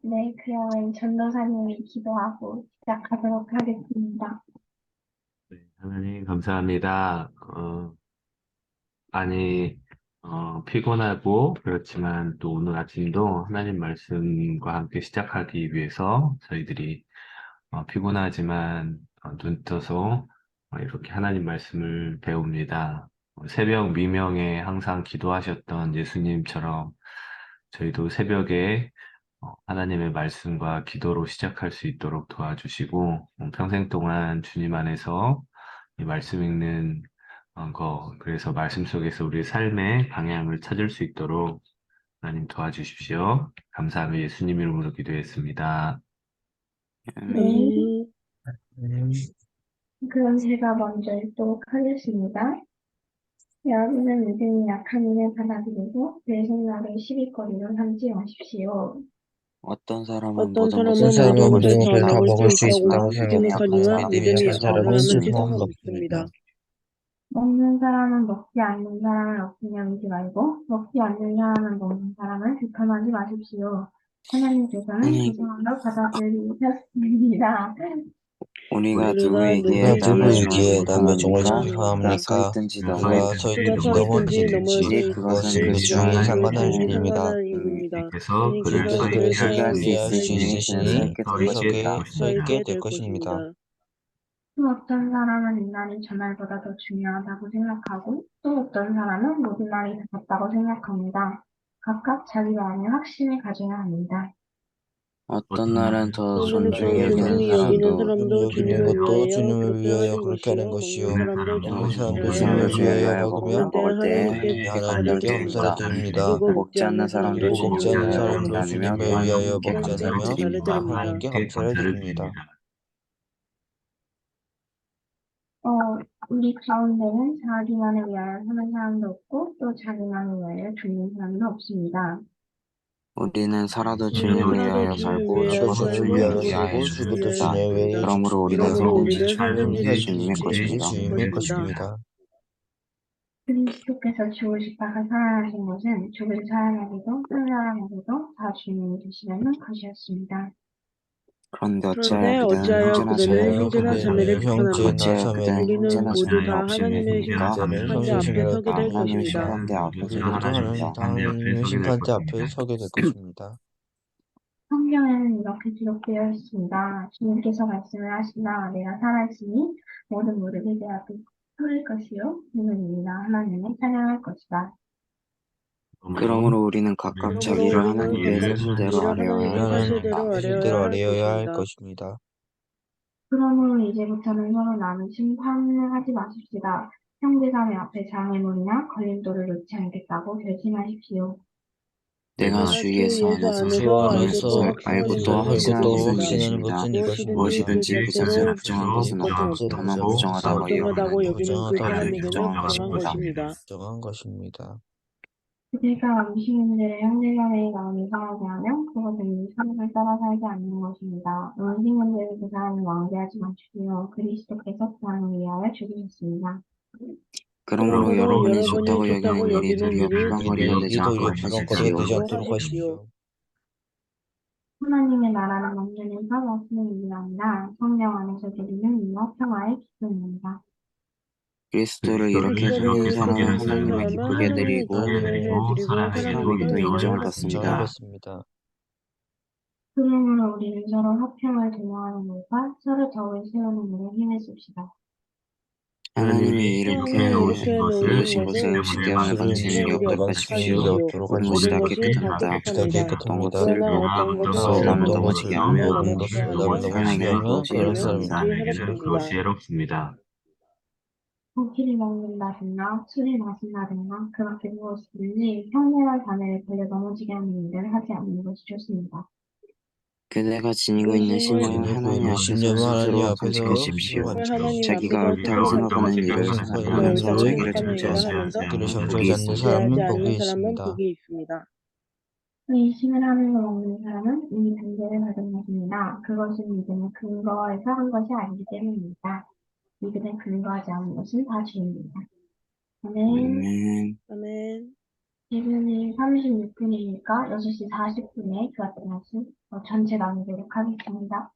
네, 그러면 전도사님이 기도하고 시작하도록 하겠습니다. 네, 하나님 감사합니다. 많이 피곤하고 그렇지만 또 오늘 아침도 하나님 말씀과 함께 시작하기 위해서 저희들이 피곤하지만 눈 떠서 이렇게 하나님 말씀을 배웁니다. 새벽 미명에 항상 기도하셨던 예수님처럼 저희도 새벽에 하나님의 말씀과 기도로 시작할 수 있도록 도와주시고 평생 동안 주님 안에서 이 말씀 읽는 그래서 말씀 속에서 우리의 삶의 방향을 찾을 수 있도록 하나님 도와주십시오. 감사하며 예수님 이름으로 기도했습니다. 네, 음, 그럼 제가 먼저 읽도록 하겠습니다. 여러분은 믿음이 약함을 받아들이고 내 생각을 시비거리로 삼지 마십시오. 어떤 사람은 어떤 모든 사람은 것을 다 모든 먹을 것을 수 다 있다고 먹을 수 있다고 생각하지만 믿음이 약한 생각하지만 사람은 믿음이 한 약한 사람은 사람은 실패하고 실패하고 있습니다. 있습니다. 먹는 사람은 먹지 않는 사람을 없으며 믿지 말고 먹지 않는 사람은 먹는 사람을 비판하지 마십시오. 하나님께서는 두 아니, 사람도 받아들이셨습니다. 우리가 우리가 누구에게 남의 누구에게 종을 남의 종을 비판합니까? 그가 서 비판합니까? 있든지 그가 넘어지든지 그가 서 있든지 일이 넘어지든지 그것은 그 주인이 그 상관한 주인이 일입니다. 상관한 일입니다. 그를 주님께서 그를 그를 서게 할 수 서게 할 수 있으시니 그는 서 있으시니 있게 될 그는 것입니다. 서 있게 될 것입니다. 또 어떤 사람은 이 날이 저 날보다 더 중요하다고 생각하고 또 어떤 사람은 모든 날이 다 같다고 생각합니다. 각각 자기 마음에 확신을 가져야 합니다. 어떤 날은 더 어떤 존중히 날은 여기는 존중히 여기는 사람도 사람도 주님을 주님을 위하여 위하여 그렇게 하는 그렇게 하는 것이요 먹는 것이요 사람도 먹는 사람도 주님을 주님을 위하여 위하여 먹으면 먹으며 때 먹을 때 하나님께 하나님께 감사를 드립니다. 그리고 먹지 먹지 않는 않는 사람도 사람도 주님을 주님을 위하여 위하여 먹지 먹지 않으며 또한 않으며 하나님께 또한 감사를 하나님께 드립니다. 감사를 드립니다. 어, 우리 가운데는 자기만을 위하여 사는 사람도 없고 또 자기만을 위하여 죽는 사람도 없습니다. 우리는 살아도 우리는 주님을 살아도 위하여 주님을 살고 위하여 죽어도 살고 주님을 위하여 죽어도 주님을 죽습니다. 위하여 죽습니다. 그러므로 우리는 그러므로 살든지 우리는 죽든지 살든지 주님의 죽든지 것입니다. 주님의 것입니다. 그리스도께서 죽으시다가 살아나신 것은 죽은 사람에게도 산 사람에게도 다 주님이 되시려는 것이었습니다. 그런데 그런데 어찌하여 그대는 어찌하여 형제나 자매를 그대는 형제나 비판하느냐? 자매를 비판하느냐? 어찌하여 그대는 우리는 형제나 모두 자매가 다 없음을 하나님의 입니까? 심판대 앞에 서게 될 하나님의 것입니다. 심판대 앞에 서게 될 우리도 것입니다. 하나님의 심판대 앞에 서게 될 것입니다. 성경에는 이렇게 기록되어 있습니다. 주님께서 말씀을 하시나 내가 살아있으니 모든 무릎이 내 앞에 꿇을 것이요 눈은 이나 하나님을 찬양할 것이다. 그러므로 우리는 각각 그러므로 자기를 우리는 하나님 위에 각각 사실대로 자기를 아뢰어야 할 하나님의 것입니다. 사실대로 아뢰어야 할 것입니다. 그러므로 이제부터는 서로 남을 심판을 하지 마십시다. 형제자매 앞에 장애물이나 걸림돌을 놓지 않겠다고 결심하십시오. 내가 내가 주 주 예수 예수 안에서 안에서 선포하는 알고 또 또 확신한 것은 확신하는 이것입니다. 것은 무엇이든지 이것입니다. 무엇이든지 그 자체를 그 부정한 것은 없고 다만 부정하다고 부정하다고 여기는 여기는 그 자를 사람에게는 부정한 부정한 것입니다. 것입니다. 그들과 음식물들의 형제자매의 마음이 상하게 하면 그것은 이성을 따라 살지 않는 것입니다. 음식물들을 그 사람을 왕래하지 마시고요. 그리스도께서 그 사람을 위하여 죽으셨습니다. 그러므로 그러므로 여러분이 여러분이 좋다고 좋다고 여기는 일이 여기는 도리어 일이 비방거리가 되지 도리어 않도록 비방거리가 되지 하십시오. 않도록 하십시오. 하나님의 나라는 완전히 살아있는 일이랍니다. 성령 안에서 드리는 이와 평화의 기쁨입니다. 그리스도를 이렇게 섬기는 사람은 하나님을 기쁘게 드리고 하나님을 해드리고 사람에게도 인정을 인정을 받습니다. 받습니다. 그러므로 우리는 서로 화평을 도모하는 일과 서로 덕을 세우는 일에 힘을 씁시다. 하나님이 하나님이 이렇게 이렇게 놓으신 놓으신 것을 것을 음식 때문에 반드시 음식을 엮도록 하십시오. 모든 것이 다 깨끗합니다. 어떤 것을 그러나 어떤 것을 남을 넘어지게 하면 남을 그런 넘어지게 사람에게는 하면 그것이 그런 해롭습니다. 사람에게는 그것이 해롭습니다. 고기를 먹는다든가 술을 마신다든가 그렇게 무엇이든지 형제나 자매를 걸려 넘어지게 하는 일을 하지 않는 것이 좋습니다. 그대가 지니고 있는 신념을 지니고 하나님 있는 앞에서 신념을 하나님 스스로 앞에서 간직하십시오. 하나님 자기가 앞에서 옳다고 스스로 생각하는 일을 하면서 자기를 생각하는 일을 정죄하지 않는 하면서 사람은 복이 정죄하지 않는 있습니다. 복이 있습니다. 의심을 하면서 먹는 사람은 이미 단죄를 받은 것입니다. 그것은 믿음의 근거에서 한 것이 아니기 때문입니다. 믿음에 근거하지 않은 것은 다 죄입니다. 아멘. 아멘. 아멘. 지금이 36분이니까 6시 40분에 교합 말씀 전체 나누도록 하겠습니다.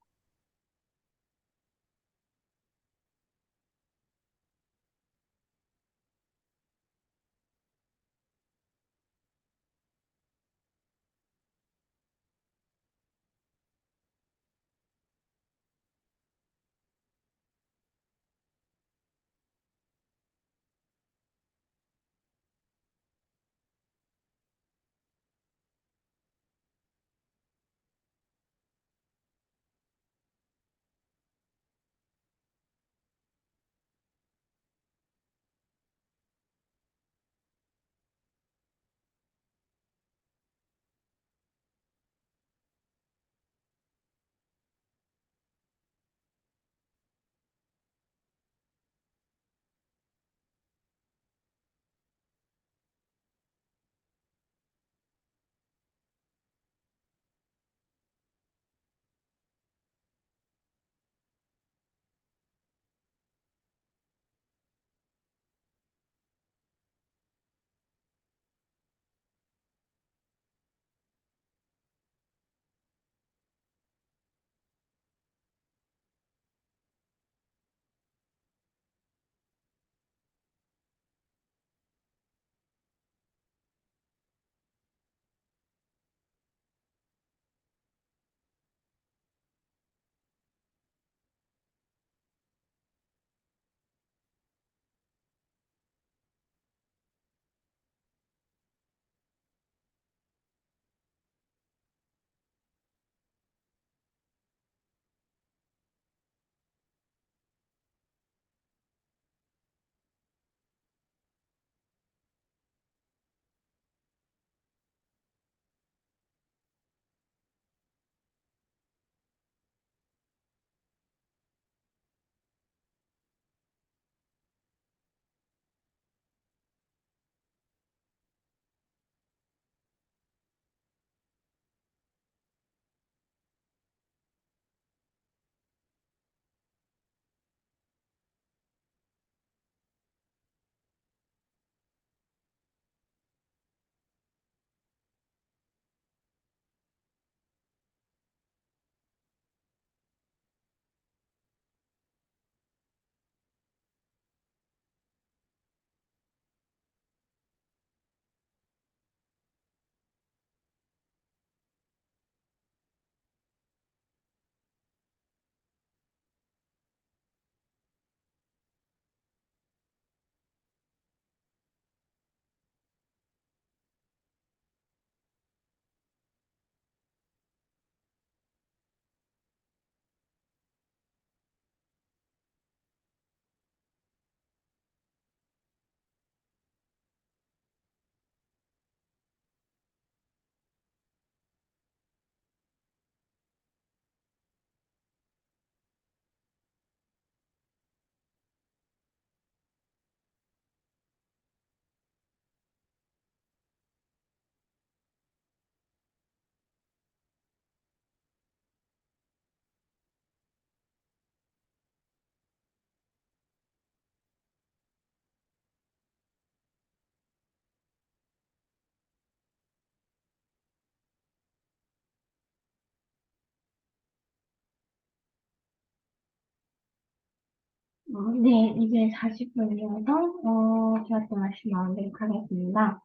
네, 이제 40분이어서 교합 말씀 나누도록 하겠습니다.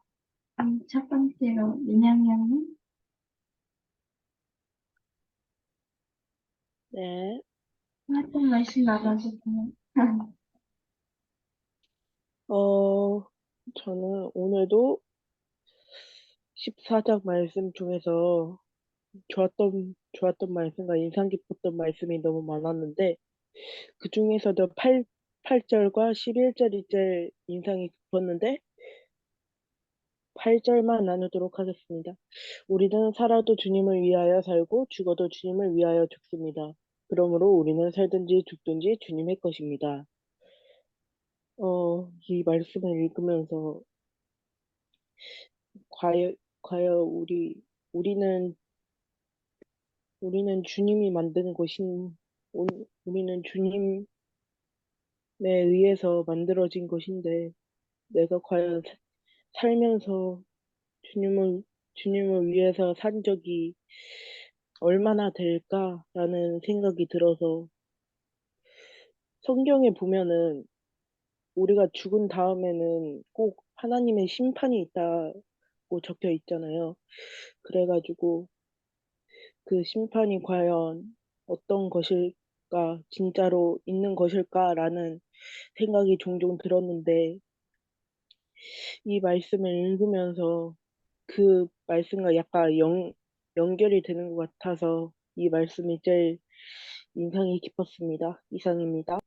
첫 번째로 민영님, 네. 교합 말씀 나눠주세요. 어, 저는 오늘도 14장 말씀 중에서 좋았던 말씀과 인상 깊었던 말씀이 너무 많았는데, 그 중에서도 8절과 11절이 제일 인상이 깊었는데, 8절만 나누도록 하겠습니다. 우리는 살아도 주님을 위하여 살고 죽어도 주님을 위하여 죽습니다. 그러므로 우리는 살든지 죽든지 주님의 것입니다. 이 말씀을 읽으면서 과연 우리는 우리는 주님이 만든 우리는 주님에 의해서 만들어진 것인데, 내가 과연 살면서 주님을, 주님을 위해서 산 적이 얼마나 될까라는 생각이 들어서 성경에 보면은 우리가 죽은 다음에는 꼭 하나님의 심판이 있다고 적혀 있잖아요. 그래가지고 그 심판이 과연 어떤 것일까, 진짜로 있는 것일까라는 생각이 종종 들었는데 이 말씀을 읽으면서 그 말씀과 약간 연결이 되는 것 같아서 이 말씀이 제일 인상이 깊었습니다. 이상입니다.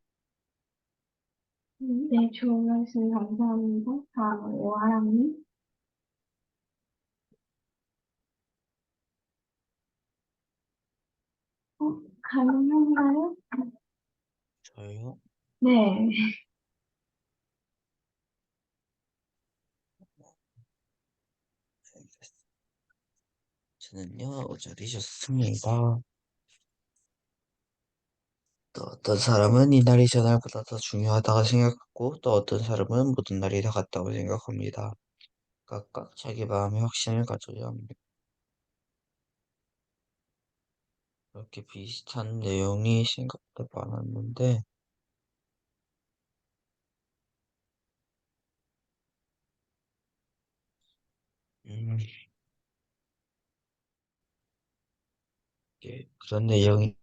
네, 좋은 말씀 감사합니다. 다음으로 하람님. 가능한가요? 저요? 네. 저는요, 5절이 좋습니다. 또 어떤 사람은 이 날이 저날보다 더 중요하다고 생각하고, 또 어떤 사람은 모든 날이 다 같다고 생각합니다. 각각 자기 마음의 확신을 가져야 합니다. 이렇게 비슷한 내용이 생각보다 많았는데, 음, 그런 내용이,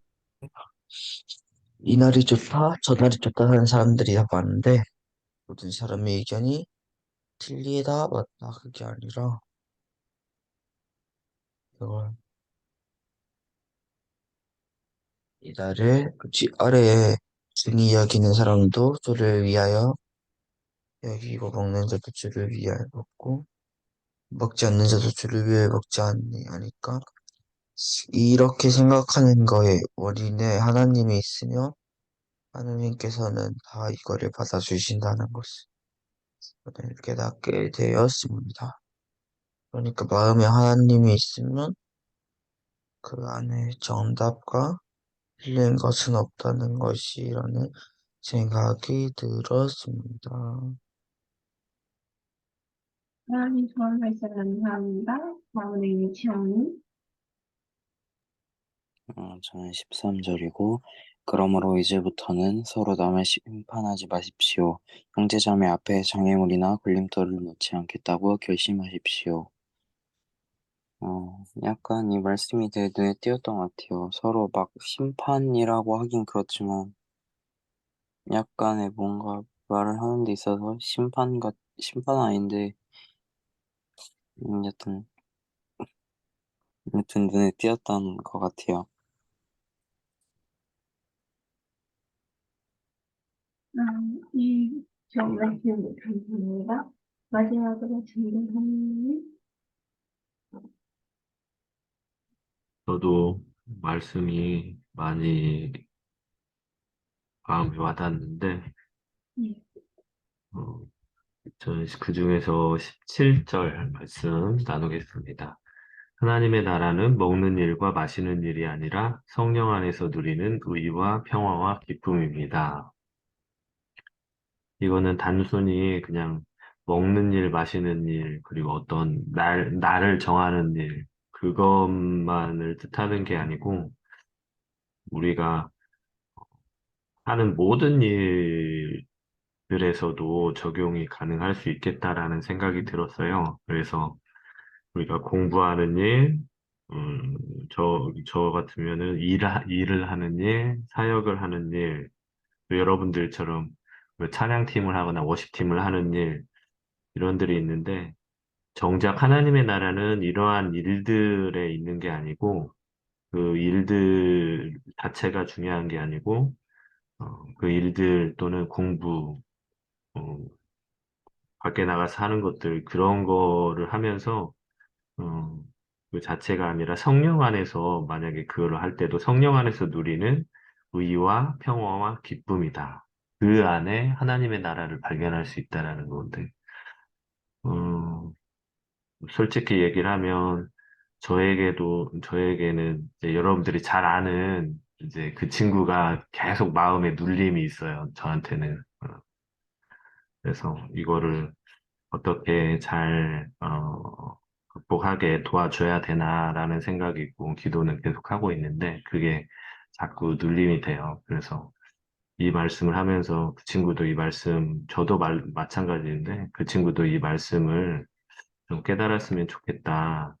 이 날이 좋다, 저 날이 좋다 하는 사람들이 다 많은데, 모든 사람의 의견이 틀리다, 맞다, 그게 아니라, 이걸, 이 날을 그 아래에 중히 여기는 사람도 주를 위하여 여기고 먹는 자도 주를 위하여 먹고, 먹지 않는 자도 주를 위하여 먹지 않니 하니까, 이렇게 생각하는 거에 원인에 하나님이 있으며, 하나님께서는 다 이거를 받아주신다는 것을 오늘 깨닫게 되었습니다. 그러니까 마음에 하나님이 있으면 그 안에 정답과 틀린 것은 없다는 것이라는 생각이 들었습니다. 하나님 좋은 말씀 감사합니다. 다음으로 유치원님. 저는 13절이고, 그러므로 이제부터는 서로 남을 심판하지 마십시오. 형제자매 앞에 장애물이나 걸림돌을 놓지 않겠다고 결심하십시오. 약간 이 말씀이 되게 눈에 띄었던 것 같아요. 서로 막 심판이라고 하긴 그렇지만, 약간의 뭔가 말을 하는 데 있어서 심판 아닌데, 여튼, 눈에 띄었던 것 같아요. 이 좋은 말씀 감사합니다. 마지막으로 준비하님. 저도 말씀이 많이 마음에 와닿는데, 네. 어, 저는 그 중에서 17절 말씀 나누겠습니다. 하나님의 나라는 먹는 일과 마시는 일이 아니라 성령 안에서 누리는 의와 평화와 기쁨입니다. 이거는 단순히 그냥 먹는 일, 마시는 일, 그리고 어떤 날을 정하는 일, 그것만을 뜻하는 게 아니고, 우리가 하는 모든 일들에서도 적용이 가능할 수 있겠다라는 생각이 들었어요. 그래서 우리가 공부하는 일, 음, 저 같으면은 일을 하는 일, 사역을 하는 일, 또 여러분들처럼 뭐 찬양팀을 하거나 워십팀을 하는 일, 이런들이 있는데, 정작 하나님의 나라는 이러한 일들에 있는 게 아니고, 그 일들 자체가 중요한 게 아니고, 그 일들 또는 공부, 어, 밖에 나가서 하는 것들, 그런 거를 하면서, 어, 그 자체가 아니라 성령 안에서 만약에 그걸 할 때도 성령 안에서 누리는 의와 평화와 기쁨이다. 그 안에 하나님의 나라를 발견할 수 있다라는 건데, 어, 솔직히 얘기를 하면 저에게는 이제 여러분들이 잘 아는 이제 그 친구가 계속 마음에 눌림이 있어요. 저한테는. 그래서 이거를 어떻게 잘, 극복하게 도와줘야 되나라는 생각이 있고 기도는 계속 하고 있는데 그게 자꾸 눌림이 돼요. 그래서 이 말씀을 하면서 그 친구도 이 말씀, 저도 마찬가지인데 그 친구도 이 말씀을 좀 깨달았으면 좋겠다.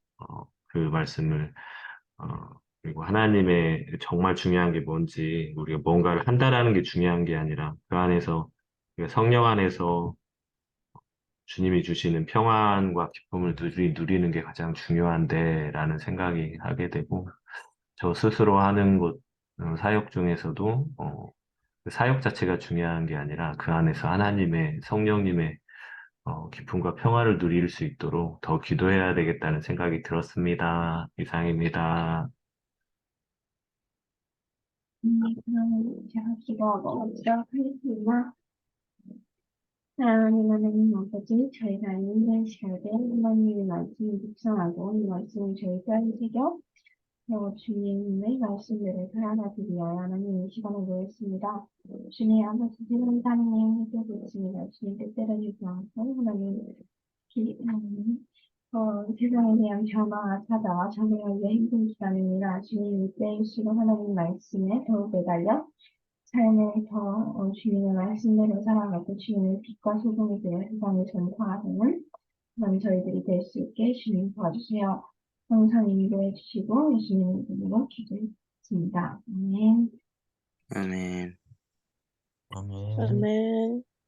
그 말씀을, 어, 그리고 하나님의 정말 중요한 게 뭔지, 우리가 뭔가를 한다라는 게 중요한 게 아니라 그 안에서, 우리가 성령 안에서 주님이 주시는 평안과 기쁨을 누리는 게 가장 중요한데, 라는 생각이 하게 되고, 저 스스로 하는 것, 사역 중에서도, 그 사역 자체가 중요한 게 아니라 그 안에서 하나님의, 성령님의 기쁨과 평화를 누릴 수 있도록 더 기도해야 되겠다는 생각이 들었습니다. 이상입니다. 그럼 제가 기도하고 시작하겠습니다. 하나님 하나님 아버지, 저희가 있는 시간에 하나님의 말씀을 묵상하고 이 말씀을 저희 뼈에 새겨 주님의 말씀대로 살아가기 위하여 하나님 이 시간에 모였습니다. 주님 아버지 지금 사는 내용 해주고 있습니다. 주님 뜻대로 주지 않고 하나님 세상에 대한 변화가 찾아와 자기가 위해 힘든 기간입니다. 주님 이때일수록 하나님 말씀에 더욱 매달려 삶을 더 주님의 말씀대로 살아가고 주님의 빛과 소금이 되어 세상에 전파하는 그런 저희들이 될 수 있게 주님 도와주세요. 항상 인도해 주시고 예수님 이름으로 기도했습니다. 아멘. 아멘. 아멘. 아멘.